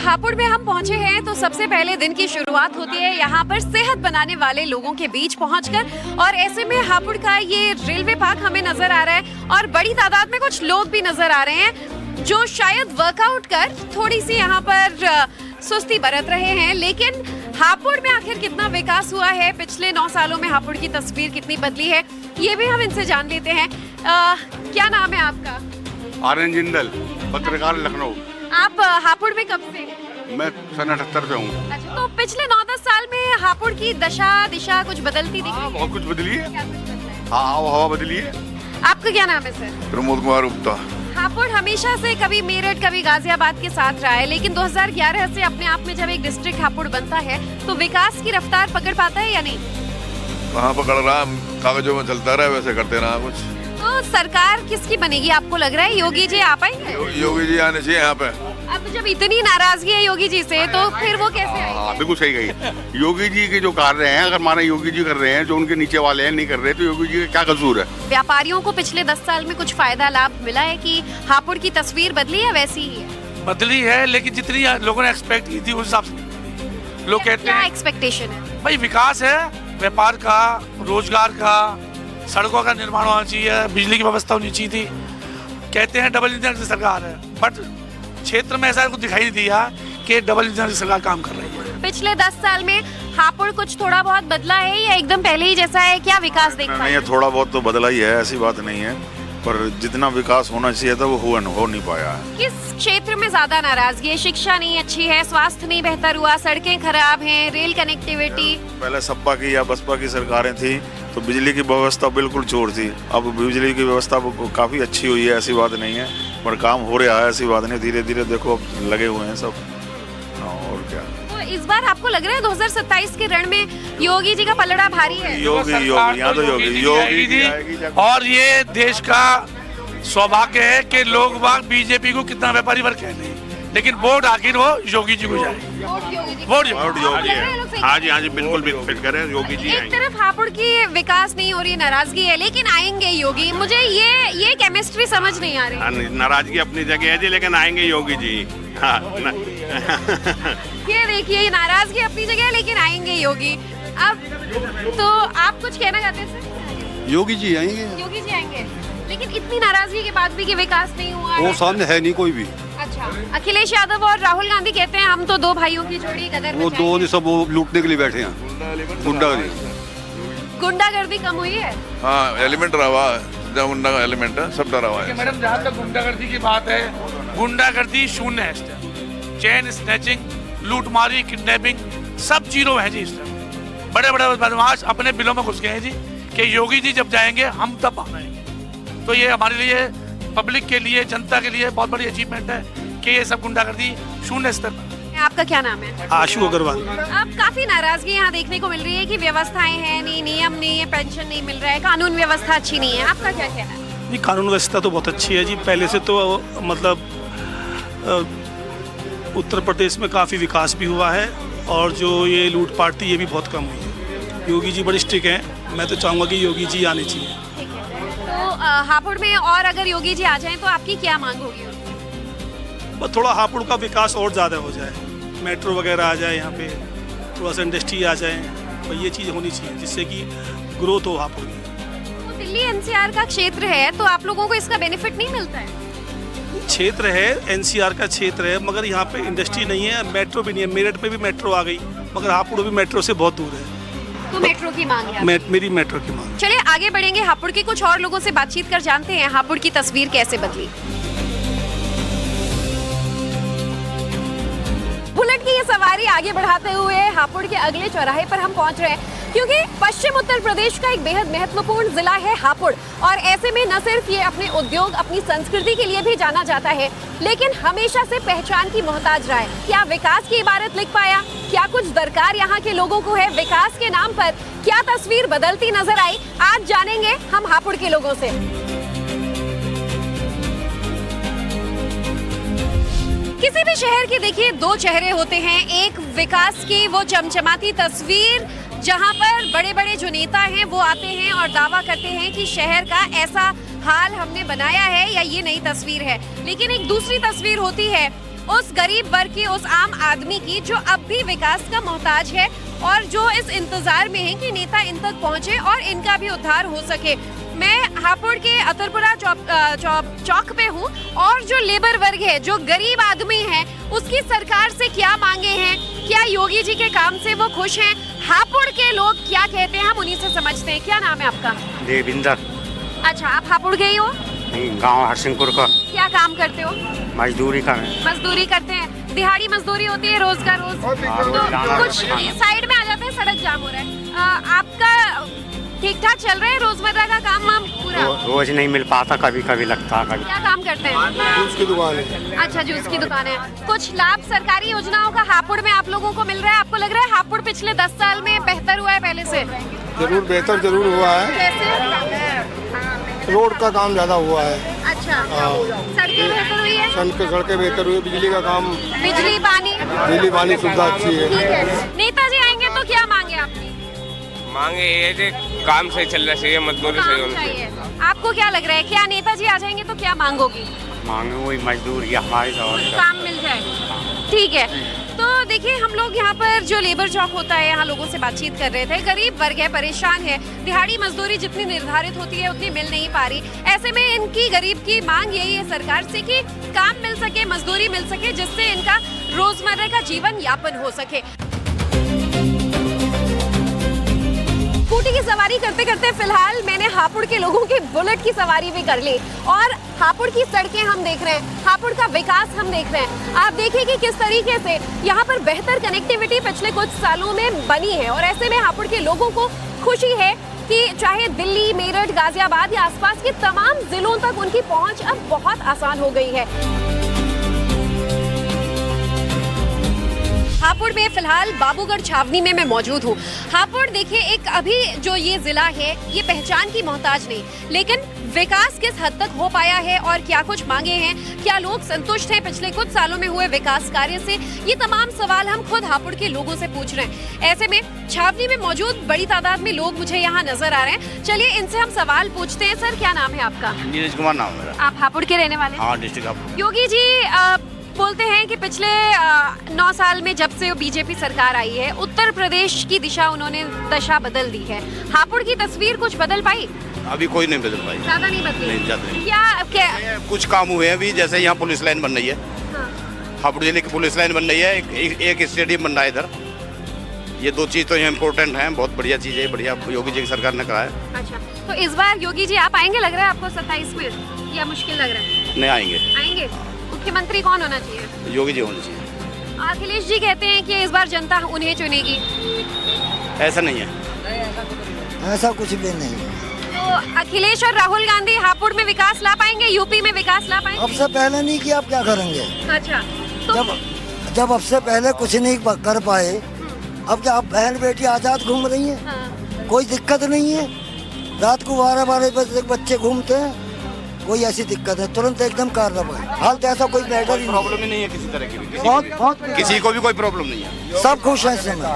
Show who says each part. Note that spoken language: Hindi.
Speaker 1: हापुड़ में हम पहुंचे हैं तो सबसे पहले दिन की शुरुआत होती है यहाँ पर सेहत बनाने वाले लोगों के बीच पहुंचकर, और ऐसे में हापुड़ का ये रेलवे पार्क हमें नजर आ रहा है और बड़ी तादाद में कुछ लोग भी नजर आ रहे हैं जो शायद वर्कआउट कर थोड़ी सी यहाँ पर सुस्ती बरत रहे हैं। लेकिन हापुड़ में आखिर कितना विकास हुआ है, पिछले 9 सालों में हापुड़ की तस्वीर कितनी बदली है, ये भी हम इनसे जान लेते हैं। क्या नाम है आपका?
Speaker 2: आर्यन जिंदल, पत्रकार, लखनऊ।
Speaker 1: आप हापुड़ में कब से?
Speaker 2: मैं सन 78 से हूँ।
Speaker 1: अच्छा, तो पिछले 9-10 साल में हापुड़ की दशा दिशा कुछ बदलती दिखी है?
Speaker 2: बहुत कुछ बदली है।
Speaker 1: क्या कुछ बदला है?
Speaker 2: हाँ, हवा बदली है।
Speaker 1: आपका क्या नाम है सर?
Speaker 2: प्रमोद कुमार गुप्ता।
Speaker 1: हापुड़ हमेशा से कभी मेरठ कभी गाजियाबाद के साथ रहा है, लेकिन 2011 से अपने आप में जब एक डिस्ट्रिक्ट हापुड़ बनता है तो विकास की रफ्तार पकड़ पाता है या नहीं?
Speaker 2: कहाँ पकड़ रहा, कागजों में चलता रहा, वैसे करते रहा कुछ।
Speaker 1: तो सरकार किसकी बनेगी आपको लग रहा है? योगी जी आ पाएंगे?
Speaker 2: योगी जी आने चाहिए यहाँ पे।
Speaker 1: अब जब इतनी नाराजगी है योगी जी से तो फिर वो कैसे आएंगे?
Speaker 2: हाँ, बिल्कुल सही कही। योगी जी के जो कार्य हैं, अगर माना योगी जी कर रहे हैं, जो उनके नीचे वाले हैं नहीं कर रहे, तो योगी जी का क्या कसूर है?
Speaker 1: व्यापारियों को पिछले 10 साल में कुछ फायदा लाभ मिला है कि हापुड़ की तस्वीर बदली है? वैसी ही है?
Speaker 3: बदली है, लेकिन जितनी लोगों ने एक्सपेक्ट की थी उस हिसाब से लोग कहते
Speaker 1: क्या
Speaker 3: हैं
Speaker 1: एक्सपेक्टेशन है?
Speaker 3: भाई विकास है, व्यापार का, रोजगार का, सड़कों का निर्माण होना चाहिए, बिजली की व्यवस्था होनी चाहिए थी। कहते हैं डबल इंजन की सरकार है, बट क्षेत्र में ऐसा कुछ दिखाई नहीं दिया कि डबल इंजन की सरकार काम कर रही है।
Speaker 1: पिछले 10 साल में हापुड़ कुछ थोड़ा बहुत बदला है या एकदम पहले ही जैसा है? क्या विकास देख पाए?
Speaker 4: नहीं, थोड़ा बहुत तो बदला ही है, ऐसी बात नहीं है, पर जितना विकास होना चाहिए था वो हो नहीं पाया है।
Speaker 1: किस क्षेत्र में ज्यादा नाराजगी है? शिक्षा नहीं अच्छी है, स्वास्थ्य नहीं बेहतर हुआ, सड़कें खराब हैं, रेल कनेक्टिविटी?
Speaker 4: पहले सपा की या बसपा की सरकारें थी तो बिजली की व्यवस्था बिल्कुल चोर थी। अब बिजली की व्यवस्था काफी अच्छी हुई है, ऐसी बात नहीं है, पर काम हो रहा है, ऐसी बात नहीं। धीरे धीरे देखो अब लगे हुए हैं सब, और क्या।
Speaker 1: तो इस बार आपको लग रहा है 2027 के रण में योगी जी का पलड़ा भारी है?
Speaker 4: योगी यहाँ तो योगी जी आएगी।
Speaker 3: और ये देश का सौभाग्य है कि लोग बाग बीजेपी को कितना व्यापारी वर्ग कह रहे हैं, लेकिन वोट आखिर वो योगी जी को जाए। वोट योगी है।
Speaker 2: हाँ जी, बिल्कुल फिट करें, योगी जी
Speaker 1: एक तरफ हापुड़ की विकास नहीं हो रही, नाराजगी है, लेकिन आएंगे योगी। मुझे ये केमिस्ट्री समझ नहीं आ रही।
Speaker 2: नाराजगी अपनी जगह है जी, लेकिन आएंगे योगी जी। हाँ,
Speaker 1: ये देखिए, नाराजगी अपनी जगह है लेकिन आएंगे योगी। अब तो आप कुछ कहना चाहते हैं सर?
Speaker 5: योगी जी आएंगे।
Speaker 1: योगी जी आएंगे, लेकिन इतनी नाराजगी के बाद भी कि विकास नहीं हुआ है।
Speaker 5: वो सामने है नहीं कोई भी।
Speaker 1: अच्छा, अखिलेश यादव और राहुल गांधी कहते हैं हम तो 2 भाइयों की जोड़ी कदर
Speaker 5: वो
Speaker 1: बचाएंगे।
Speaker 5: दो ने सब वो लूटने के लिए बैठे हैं।
Speaker 1: गुंडागर्दी कम हुई है?
Speaker 2: हाँ, एलिमेंट रहा, गुंडा का एलिमेंट है, सब डरा हुआ है।
Speaker 3: मैडम, जहाँ तक गुंडागर्दी की बात है, गुंडागर्दी शून्य है इस टाइम। चेन स्नैचिंग, लूटमारी, किडनैपिंग सब जीरो है जी इस टाइम। बड़े बड़े बदमाश अपने बिलों में घुस गए हैं जी कि योगी जी जब जाएंगे हम तब आएंगे। तो ये हमारे लिए, पब्लिक के लिए, जनता के लिए बहुत बड़ी अचीवमेंट है कि ये सब गुंडागर्दी शून्य स्तर पर।
Speaker 1: आपका क्या नाम है?
Speaker 3: आशु अग्रवाल।
Speaker 1: अब काफी नाराजगी यहाँ देखने को मिल रही है कि व्यवस्थाएं हैं नहीं, नियम नहीं है, पेंशन नहीं मिल रहा है, कानून व्यवस्था अच्छी नहीं है। आपका क्या कहना है?
Speaker 6: नहीं, कानून व्यवस्था तो बहुत अच्छी है जी, पहले से तो मतलब उत्तर प्रदेश में काफ़ी विकास भी हुआ है, और जो ये लूटपाट थी ये भी बहुत कम हुई है। योगी जी बड़ी स्ट्रिक्ट हैं, मैं तो चाहूँगा कि योगी जी आने चाहिए।
Speaker 1: तो हापुड़ में और अगर योगी जी आ जाएं तो आपकी क्या मांग होगी?
Speaker 6: बस थोड़ा हापुड़ का विकास और ज़्यादा हो जाए, मेट्रो वगैरह आ जाए, यहाँ पे थोड़ा सा इंडस्ट्री आ जाए, तो ये चीज़ होनी चाहिए जिससे कि ग्रोथ हो हापुड़ की।
Speaker 1: तो दिल्ली एनसीआर का क्षेत्र है तो आप लोगों को इसका बेनिफिट नहीं मिलता है?
Speaker 6: क्षेत्र है, एनसीआर का क्षेत्र है, मगर यहाँ पे इंडस्ट्री नहीं है, मेट्रो भी नहीं है। मेरठ पे भी मेट्रो आ गई, मगर हापुड़ भी मेट्रो से बहुत दूर है।
Speaker 1: तो मेट्रो की मांग है?
Speaker 6: मेरी मेट्रो की मांग।
Speaker 1: चलिए आगे बढ़ेंगे, हापुड़ के कुछ और लोगों से बातचीत कर जानते हैं हापुड़ की तस्वीर कैसे बदली। बुलेट की ये सवारी आगे बढ़ाते हुए हापुड़ के अगले चौराहे पर हम पहुंच रहे हैं, क्योंकि पश्चिम उत्तर प्रदेश का एक बेहद महत्वपूर्ण जिला है हापुड़, और ऐसे में न सिर्फ ये अपने उद्योग, अपनी संस्कृति के लिए भी जाना जाता है, लेकिन हमेशा से पहचान की मोहताज रहा है। क्या विकास की इबारत लिख पाया? क्या कुछ दरकार यहाँ के लोगों को है? विकास के नाम पर क्या तस्वीर बदलती नजर आई? आज जानेंगे हम हापुड़ के लोगों से। किसी भी शहर के देखिए 2 चेहरे होते हैं, एक विकास की वो चमचमाती तस्वीर जहां पर बड़े बड़े जो नेता हैं वो आते हैं और दावा करते हैं कि शहर का ऐसा हाल हमने बनाया है या ये नई तस्वीर है, लेकिन एक दूसरी तस्वीर होती है उस गरीब वर्ग की, उस आम आदमी की जो अब भी विकास का मोहताज है और जो इस इंतजार में है कि नेता इन तक पहुंचे और इनका भी उद्धार हो सके। मैं हापुड़ के अतरपुरा चौक पे हूँ और जो लेबर वर्ग है, जो गरीब आदमी है, उसकी सरकार से क्या मांगे हैं, क्या योगी जी के काम से वो खुश हैं, हापुड़ के लोग क्या कहते हैं, हम उन्हीं से समझते हैं। क्या नाम है आपका?
Speaker 7: देविंदर।
Speaker 1: अच्छा, आप हापुड़ गए हो?
Speaker 7: गांव हरसिंहपुर का।
Speaker 1: क्या काम करते हो?
Speaker 7: मजदूरी कर रहे हैं।
Speaker 1: मजदूरी करते हैं। दिहाड़ी मजदूरी होती है, रोज का रोज। तो कुछ साइड में आ जाते हैं, सड़क जाम हो रहा है। आपका ठीक ठाक चल रहा है रोजमर्रा का काम वाम पूरा?
Speaker 7: रोज नहीं मिल पाता, कभी कभी लगता कभी।
Speaker 1: क्या काम करते हैं?
Speaker 5: जूस की दुकान है।
Speaker 1: अच्छा, जूस की दुकान है। कुछ लाभ सरकारी योजनाओं का हापुड़ में आप लोगों को मिल रहा है? आपको लग रहा है हापुड़ पिछले 10 साल में बेहतर हुआ है पहले से?
Speaker 5: जरूर बेहतर जरूर हुआ है।
Speaker 1: कैसे?
Speaker 5: रोड का काम ज्यादा हुआ है।
Speaker 1: अच्छा, सड़कें बेहतर हुई है?
Speaker 5: सड़कें बेहतर हुई, बिजली का काम,
Speaker 1: बिजली पानी
Speaker 5: सुविधा अच्छी है।
Speaker 1: ठीक है। नेताजी आएंगे तो क्या मांगे आपने?
Speaker 8: मांगे ये जे काम सही चल रहा चाहिए, मजदूरी सही
Speaker 1: काम
Speaker 8: होनी चाहिए।
Speaker 1: चाहिए। आपको क्या लग रहा है, क्या नेताजी आ जाएंगे तो क्या मांगोगी?
Speaker 7: मांगे वही मजदूरी हमारी और
Speaker 1: कुछ काम मिल जाए। ठीक है, तो देखिए हम लोग यहाँ पर जो लेबर चौक होता है, यहाँ लोगों से बातचीत कर रहे थे। गरीब वर्ग है, परेशान है, दिहाड़ी मजदूरी जितनी निर्धारित होती है उतनी मिल नहीं पा रही। ऐसे में इनकी गरीब की मांग यही है सरकार से कि काम मिल सके, मजदूरी मिल सके, जिससे इनका रोजमर्रा का जीवन यापन हो सके। स्कूटी की सवारी करते करते फिलहाल मैंने हापुड़ के लोगों की बुलेट की सवारी भी कर ली और हापुड़ की सड़कें हम देख रहे हैं, हापुड़ का विकास हम देख रहे हैं। आप देखिए कि किस तरीके से यहाँ पर बेहतर कनेक्टिविटी पिछले कुछ सालों में बनी है और ऐसे में हापुड़ के लोगों को खुशी है कि चाहे दिल्ली, मेरठ, गाजियाबाद या आसपास के तमाम जिलों तक उनकी पहुंच अब बहुत आसान हो गई है। हापुड़ में फिलहाल बाबूगढ़ छावनी में मैं मौजूद हूँ। हापुड़ देखिए, एक अभी जो ये जिला है ये पहचान की मोहताज नहीं, लेकिन विकास किस हद तक हो पाया है और क्या कुछ मांगे हैं, क्या लोग संतुष्ट हैं पिछले कुछ सालों में हुए विकास कार्य से, ये तमाम सवाल हम खुद हापुड़ के लोगों से पूछ रहे हैं। ऐसे में छावनी में मौजूद बड़ी तादाद में लोग मुझे यहाँ नजर आ रहे हैं। चलिए इनसे हम सवाल पूछते हैं। सर, क्या नाम है आपका?
Speaker 9: नीरज कुमार नाम है मेरा।
Speaker 1: आप हापुड़ के रहने वाले?
Speaker 9: हाँ, डिस्ट्रिक्ट हापुड़।
Speaker 1: योगी जी बोलते हैं कि पिछले 9 साल में जब से बीजेपी सरकार आई है, उत्तर प्रदेश की दिशा उन्होंने दशा बदल दी है। हापुड़ की तस्वीर कुछ बदल पाई?
Speaker 9: अभी कोई नहीं बदल पाई।
Speaker 1: ज्यादा नहीं बदली?
Speaker 9: नहीं, ज्यादा नहीं।
Speaker 1: क्या
Speaker 9: कुछ काम हुए हैं अभी, जैसे यहाँ पुलिस लाइन बन रही है।
Speaker 1: हाँ।
Speaker 9: हापुड़ जिले की पुलिस लाइन बन रही है, एक स्टेडियम बन रहा है इधर। ये 2 चीज़ तो यहाँ इम्पोर्टेंट हैं, बहुत बढ़िया चीज़ है, बढ़िया योगी जी की सरकार ने कहा है।
Speaker 1: अच्छा, तो इस बार योगी जी आप आएंगे लग रहा है आपको 27 में, या मुश्किल लग रहा है?
Speaker 9: नहीं आएंगे।
Speaker 1: आएंगे। मुख्यमंत्री कौन होना चाहिए?
Speaker 9: योगी जी होने चाहिए।
Speaker 1: अखिलेश जी कहते हैं कि इस बार जनता उन्हें चुनेगी।
Speaker 9: ऐसा नहीं है।
Speaker 10: ऐसा कुछ भी नहीं है।
Speaker 1: तो अखिलेश और राहुल गांधी हापुड़ में विकास ला पाएंगे, यूपी में विकास ला पाएंगे?
Speaker 10: अब से पहले नहीं किया, आप क्या करेंगे?
Speaker 1: अच्छा, तो
Speaker 10: जब अब से पहले कुछ नहीं कर पाए, अब क्या आप बहन बेटी आजाद घूम रही हैं?
Speaker 1: हाँ।
Speaker 10: कोई दिक्कत नहीं है। रात को 12-12 बजे तक बच्चे घूमते हैं, कोई ऐसी दिक्कत है तुरंत एकदम कार्रवाई। हाल तो ऐसा कोई मैटर ही
Speaker 9: प्रॉब्लम ही नहीं है किसी तरह की भी।
Speaker 10: बहुत
Speaker 9: किसी को भी कोई प्रॉब्लम नहीं है।
Speaker 10: सब खुश हैं इस समय।